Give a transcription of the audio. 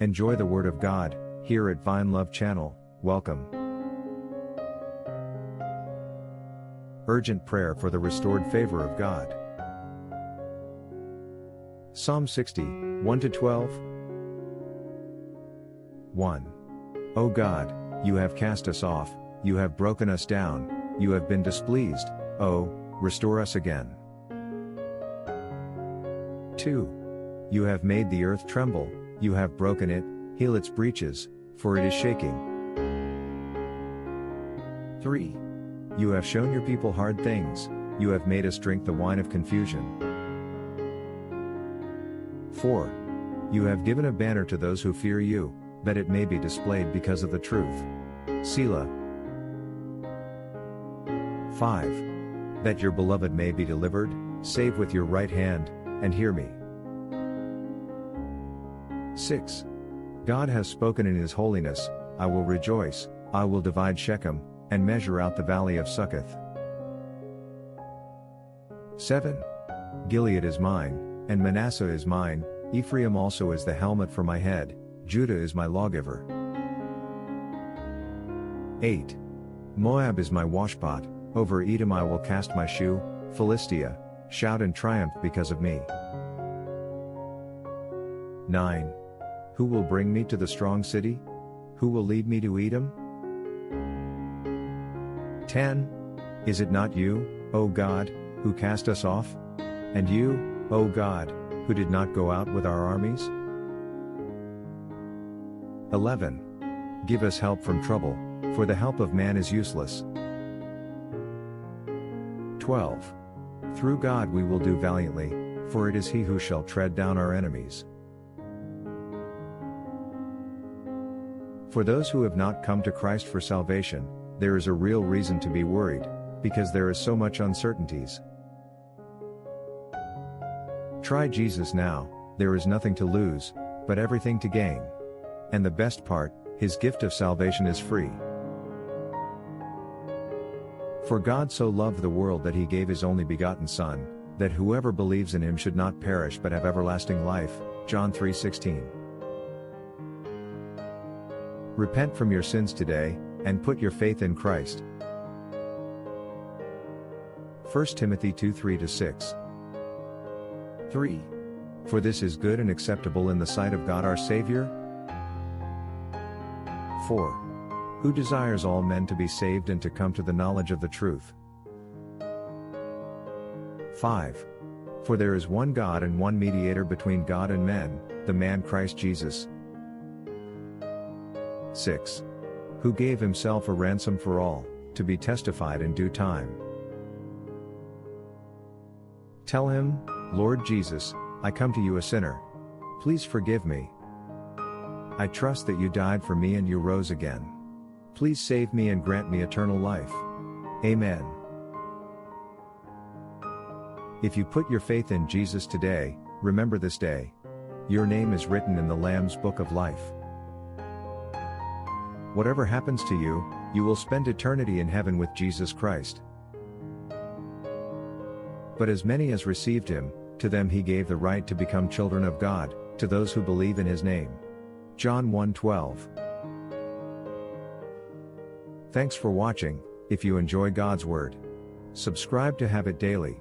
Enjoy the Word of God, here at Vine Love Channel. Welcome. Urgent prayer for the restored favor of God. Psalm 60, 1-12. 1. O God, you have cast us off, you have broken us down, you have been displeased, oh, restore us again. 2. You have made the earth tremble, you have broken it, heal its breaches, for it is shaking. 3. You have shown your people hard things, you have made us drink the wine of confusion. 4. You have given a banner to those who fear you, that it may be displayed because of the truth. Selah. 5. That your beloved may be delivered, save with your right hand, and hear me. 6. God has spoken in his holiness, I will rejoice, I will divide Shechem, and measure out the Valley of Succoth. 7. Gilead is mine, and Manasseh is mine, Ephraim also is the helmet for my head, Judah is my lawgiver. 8. Moab is my washpot, over Edom I will cast my shoe, Philistia, shout in triumph because of me. 9. Who will bring me to the strong city? Who will lead me to Edom? 10. Is it not you, O God, who cast us off? And you, O God, who did not go out with our armies? 11. Give us help from trouble, for the help of man is useless. 12. Through God we will do valiantly, for it is he who shall tread down our enemies. For those who have not come to Christ for salvation, there is a real reason to be worried, because there is so much uncertainties. Try Jesus now, there is nothing to lose, but everything to gain. And the best part, his gift of salvation is free. For God so loved the world that he gave his only begotten Son, that whoever believes in him should not perish but have everlasting life. John 3:16. Repent from your sins today, and put your faith in Christ. 1 Timothy 2:3-6. 3. For this is good and acceptable in the sight of God our Savior. 4. Who desires all men to be saved and to come to the knowledge of the truth. 5. For there is one God and one mediator between God and men, the man Christ Jesus. 6. Who gave himself a ransom for all, to be testified in due time. Tell him, Lord Jesus, I come to you a sinner. Please forgive me. I trust that you died for me and you rose again. Please save me and grant me eternal life. Amen. If you put your faith in Jesus today, remember this day. Your name is written in the Lamb's Book of Life. Whatever happens to you, you will spend eternity in heaven with Jesus Christ. But as many as received him, to them he gave the right to become children of God, to those who believe in his name. John 1:12. Thanks for watching. If you enjoy God's Word, subscribe to have it daily.